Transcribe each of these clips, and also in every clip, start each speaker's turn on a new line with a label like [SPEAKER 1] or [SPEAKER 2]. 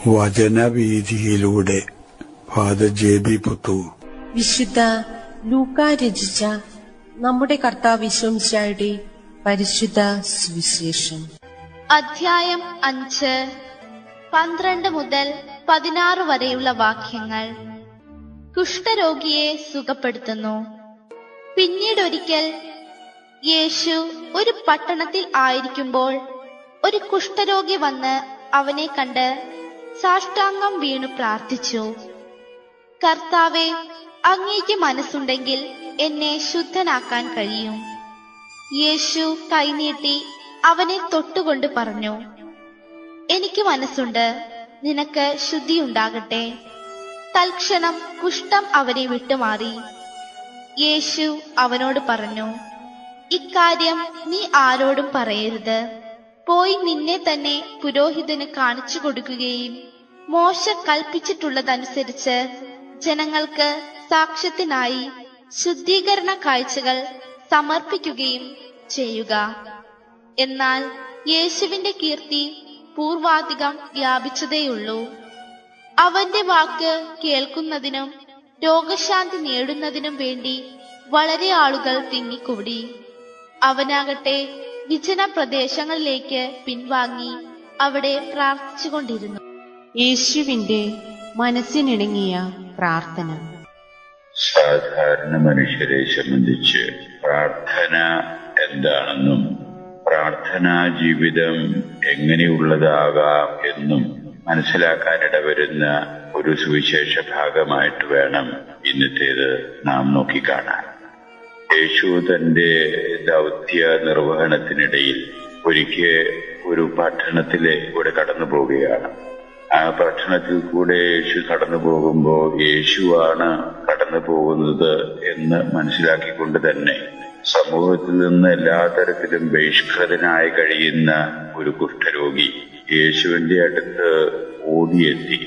[SPEAKER 1] വചനവീഥിയിലൂടെ father ജെ.ബി. Puthur.
[SPEAKER 2] വിശുദ്ധ ലൂക്ക രചിച്ച നമ്മുടെ കർത്താവ് യേശുമിശിഹായുടെ പരിശുദ്ധ സുവിശേഷം.
[SPEAKER 3] അധ്യായം 5, 12 മുതൽ 16 വരെയുള്ള വാക്യങ്ങൾ. കുഷ്ഠരോഗിയെ സുഖപ്പെടുത്തുന്നു. പിന്നീടൊരിക്കൽ യേശു ഒരു പട്ടണത്തിൽ ആയിരിക്കുമ്പോൾ ഒരു കുഷ്ഠരോഗി വന്ന് അവനെ കണ്ട് സാഷ്ടാംഗം വീണു പ്രാർത്ഥിച്ചു. കർത്താവേ, അങ്ങേക്ക് മനസ്സുണ്ടെങ്കിൽ എന്നെ ശുദ്ധനാക്കാൻ കഴിയും. യേശു കൈനീട്ടി അവനെ തൊട്ടുകൊണ്ട് പറഞ്ഞു, എനിക്ക് മനസ്സുണ്ട്, നിനക്ക് ശുദ്ധിയുണ്ടാകട്ടെ. തൽക്ഷണം കുഷ്ഠം അവനെ വിട്ടുമാറി. യേശു അവനോട് പറഞ്ഞു, ഇക്കാര്യം നീ ആരോടും പറയരുത്. പോയി നിന്നെ തന്നെ പുരോഹിതന് കാണിച്ചു കൊടുക്കുകയും മോശ കൽപ്പിച്ചിട്ടുള്ളതനുസരിച്ച് ജനങ്ങൾക്ക് സാക്ഷ്യത്തിനായി ശുദ്ധീകരണ കാഴ്ചകൾ സമർപ്പിക്കുകയും ചെയ്യുക. എന്നാൽ യേശുവിന്റെ കീർത്തി പൂർവാധികം വ്യാപിച്ചതേയുള്ളൂ. അവന്റെ വാക്ക് കേൾക്കുന്നതിനും രോഗശാന്തി നേടുന്നതിനും വേണ്ടി വളരെ ആളുകൾ തിങ്ങിക്കൂടി. അവനാകട്ടെ വിജന പ്രദേശങ്ങളിലേക്ക് പിൻവാങ്ങി അവിടെ പ്രാർത്ഥിച്ചുകൊണ്ടിരുന്നു.
[SPEAKER 2] യേശുവിന്റെ മനസ്സിനിണങ്ങിയ പ്രാർത്ഥന.
[SPEAKER 4] സാധാരണ മനുഷ്യരെ സംബന്ധിച്ച് പ്രാർത്ഥന എന്താണെന്നും പ്രാർത്ഥനാ ജീവിതം എങ്ങനെയുള്ളതാകാം എന്നും മനസ്സിലാക്കാനിടവരുന്ന ഒരു സുവിശേഷ ഭാഗമായിട്ട് വേണം ഇന്നത്തേത് നാം നോക്കിക്കാണാൻ. യേശു തന്റെ ദൗത്യ നിർവഹണത്തിനിടയിൽ ഒരിക്കൽ ഒരു പട്ടണത്തിലൂടെ കടന്നു പോവുകയാണ്. ആ പട്ടണത്തിൽ കൂടെ യേശു കടന്നു പോകുമ്പോൾ യേശുവാണ് കടന്നു പോകുന്നത് എന്ന് മനസ്സിലാക്കിക്കൊണ്ട് തന്നെ സമൂഹത്തിൽ നിന്ന് എല്ലാ തരത്തിലും ബഹിഷ്കൃതനായി കഴിയുന്ന ഒരു കുഷ്ഠരോഗി യേശുവിന്റെ അടുത്ത് ഓടിയെത്തി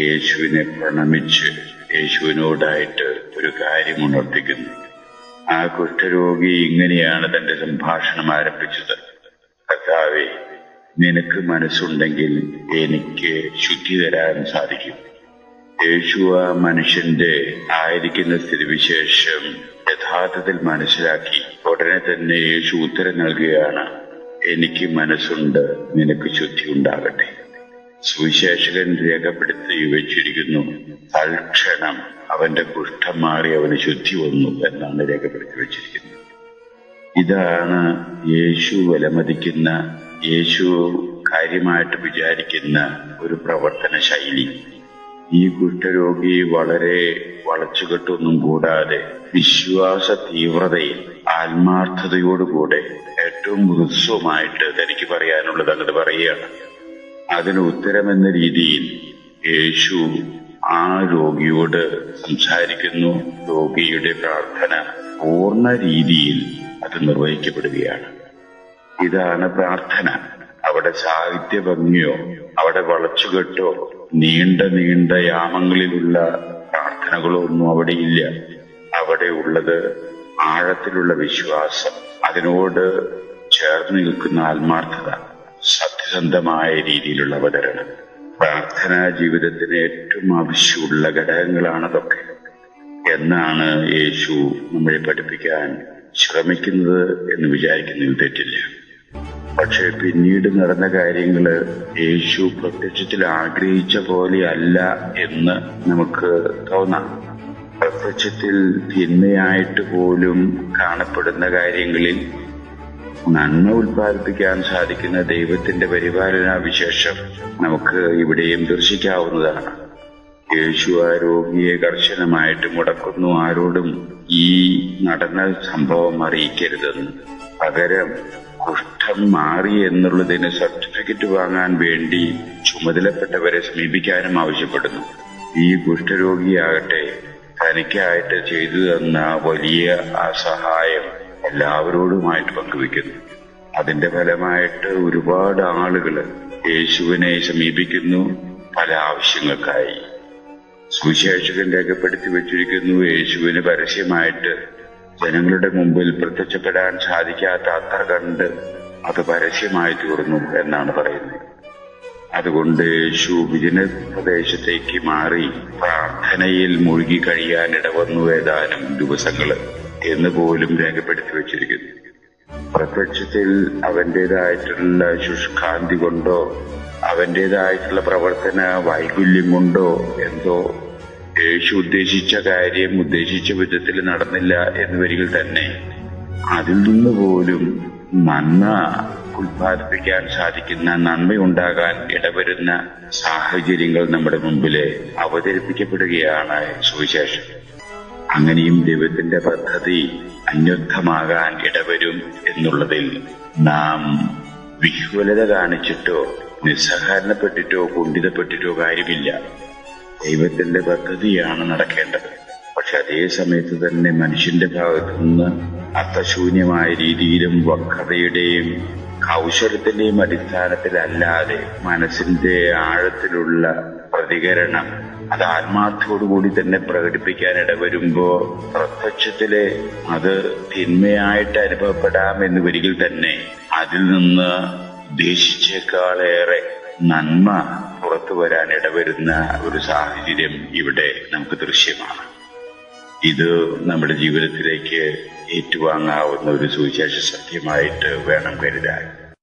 [SPEAKER 4] യേശുവിനെ പ്രണമിച്ച് യേശുവിനോടായിട്ട് ഒരു കാര്യം ഉണർത്തിക്കുന്നു. ആ കുഷ്ഠരോഗി ഇങ്ങനെയാണ് തന്റെ സംഭാഷണം ആരംഭിച്ചത്: കർത്താവേ, നിനക്ക് മനസ്സുണ്ടെങ്കിൽ എനിക്ക് ശുദ്ധി തരാൻ സാധിക്കും. യേശു ആ മനുഷ്യന്റെ ആയിരിക്കുന്ന സ്ഥിതിവിശേഷം യഥാർത്ഥത്തിൽ മനസ്സിലാക്കി ഉടനെ തന്നെ യേശു ഉത്തരം നൽകുകയാണ്: എനിക്ക് മനസ്സുണ്ട്, നിനക്ക് ശുദ്ധി ഉണ്ടാകട്ടെ. സുവിശേഷകൻ രേഖപ്പെടുത്തി വെച്ചിരിക്കുന്നു, തൽക്ഷണം അവന്റെ കുഷ്ഠം മാറി അവന് ശുദ്ധി വന്നു എന്നാണ് രേഖപ്പെടുത്തി വെച്ചിരിക്കുന്നത്. ഇതാണ് യേശു വിലമതിക്കുന്ന, യേശു കാര്യമായിട്ട് വിചാരിക്കുന്ന ഒരു പ്രവർത്തന ശൈലി. ഈ കുഷ്ഠരോഗി വളരെ വളച്ചുകെട്ടൊന്നും കൂടാതെ വിശ്വാസ തീവ്രതയിൽ ആത്മാർത്ഥതയോടുകൂടെ ഏറ്റവും ഹ്രസ്വമായിട്ട് തനിക്ക് പറയാനുള്ളത് അങ്ങോട്ട് പറയുകയാണ്. അതിന് ഉത്തരമെന്ന രീതിയിൽ യേശു ആ രോഗിയോട് സംസാരിക്കുന്നു. രോഗിയുടെ പ്രാർത്ഥന പൂർണ്ണ രീതിയിൽ അത് നിർവഹിക്കപ്പെടുകയാണ്. ഇതാണ് പ്രാർത്ഥന. അവിടെ സാഹിത്യ ഭംഗിയോ അവിടെ വളച്ചുകെട്ടോ നീണ്ട യാമങ്ങളിലുള്ള പ്രാർത്ഥനകളോ ഒന്നും അവിടെ ഇല്ല. അവിടെ ഉള്ളത് ആഴത്തിലുള്ള വിശ്വാസം, അതിനോട് ചേർന്ന് നിൽക്കുന്ന ആത്മാർത്ഥത, സത്യസന്ധമായ രീതിയിലുള്ള അവതരണം. പ്രാർത്ഥനാ ജീവിതത്തിന് ഏറ്റവും ആവശ്യമുള്ള ഘടകങ്ങളാണതൊക്കെ എന്നാണ് യേശു നമ്മളെ പഠിപ്പിക്കാൻ ശ്രമിക്കുന്നത് എന്ന് വിചാരിക്കുന്നതിൽ തെറ്റില്ല. പക്ഷെ പിന്നീട് നടന്ന കാര്യങ്ങള് യേശു പ്രത്യക്ഷത്തിൽ ആഗ്രഹിച്ച പോലെ അല്ല എന്ന് നമുക്ക് തോന്നാം. പ്രത്യക്ഷത്തിൽ തിന്മയായിട്ട് പോലും കാണപ്പെടുന്ന കാര്യങ്ങളിൽ നന്മ ഉത്പാദിപ്പിക്കാൻ സാധിക്കുന്ന ദൈവത്തിന്റെ പരിപാലനാ വിശേഷം നമുക്ക് ഇവിടെയും ദർശിക്കാവുന്നതാണ്. യേശു ആ രോഗിയെ കർശനമായിട്ട് മുടക്കുന്നു. ആരോടും ഈ നടന്ന സംഭവം അറിയിക്കരുതെന്ന്. പകരം കുഷ്ഠം മാറി എന്നുള്ളതിന് സർട്ടിഫിക്കറ്റ് വാങ്ങാൻ വേണ്ടി ചുമതലപ്പെട്ടവരെ സമീപിക്കാനും ആവശ്യപ്പെടുന്നു. ഈ കുഷ്ഠരോഗിയാകട്ടെ തനിക്കായിട്ട് ചെയ്തു തന്ന വലിയ ആ സഹായം എല്ലാവരോടുമായിട്ട് പങ്കുവെക്കുന്നു. അതിന്റെ ഫലമായിട്ട് ഒരുപാട് ആളുകൾ യേശുവിനെ സമീപിക്കുന്നു പല ആവശ്യങ്ങൾക്കായി. സുവിശേഷകൻ രേഖപ്പെടുത്തി വെച്ചിരിക്കുന്നു, യേശുവിന് പരസ്യമായിട്ട് ജനങ്ങളുടെ മുമ്പിൽ പ്രത്യക്ഷപ്പെടാൻ സാധിക്കാത്ത അത്ര കണ്ട് അത് പരസ്യമായി തീർന്നു എന്നാണ് പറയുന്നത്. അതുകൊണ്ട് യേശു വിജന പ്രദേശത്തേക്ക് മാറി പ്രാർത്ഥനയിൽ മുഴുകി കഴിയാൻ ഇടവന്നു ഏതാനും ദിവസങ്ങൾ എന്ന് പോലും രേഖപ്പെടുത്തി വച്ചിരിക്കുന്നു. പ്രത്യക്ഷത്തിൽ അവന്റേതായിട്ടുള്ള ശുഷ്കാന്തി കൊണ്ടോ അവന്റേതായിട്ടുള്ള പ്രവർത്തന വൈകല്യം കൊണ്ടോ എന്തോ യേശു ഉദ്ദേശിച്ച കാര്യം ഉദ്ദേശിച്ച വിധത്തിൽ നടന്നില്ല എന്ന് വരികിൽ തന്നെ അതിൽ നിന്ന് പോലും നന്മ ഉത്പാദിപ്പിക്കാൻ സാധിക്കുന്ന, നന്മയുണ്ടാകാൻ ഇടവരുന്ന സാഹചര്യങ്ങൾ നമ്മുടെ മുമ്പില് അവതരിപ്പിക്കപ്പെടുകയാണ് സുവിശേഷം. അങ്ങനെയും ദൈവത്തിന്റെ പദ്ധതി അന്വർത്ഥമാകാൻ ഇടവരും എന്നുള്ളതിൽ നാം വിഹ്വലത കാണിച്ചിട്ടോ നിസ്സഹകരണപ്പെട്ടിട്ടോ കുണ്ഠിതപ്പെട്ടിട്ടോ കാര്യമില്ല. ദൈവത്തിന്റെ പദ്ധതിയാണ് നടക്കേണ്ടത്. പക്ഷെ അതേ സമയത്ത് തന്നെ മനുഷ്യന്റെ ഭാഗത്തു നിന്ന് അർത്ഥശൂന്യമായ രീതിയിലും വക്രതയുടെയും കൗശലത്തിന്റെയും അടിസ്ഥാനത്തിലല്ലാതെ മനസ്സിന്റെ ആഴത്തിലുള്ള പ്രതികരണം അത് ആത്മാർത്ഥത്തോടുകൂടി തന്നെ പ്രകടിപ്പിക്കാൻ ഇടവരുമ്പോ പ്രത്യക്ഷത്തില് അത് തിന്മയായിട്ട് അനുഭവപ്പെടാം എന്ന് വരികിൽ തന്നെ അതിൽ നിന്ന് ഉദ്ദേശിച്ചേക്കാളേറെ നന്മ പുറത്തു വരാൻ ഇടവരുന്ന ഒരു സാഹചര്യം ഇവിടെ നമുക്ക് ദൃശ്യമാണ്. ഇത് നമ്മുടെ ജീവിതത്തിലേക്ക് ഏറ്റുവാങ്ങാവുന്ന ഒരു സുവിശേഷ സത്യമായിട്ട് വേണം കരുതാൻ.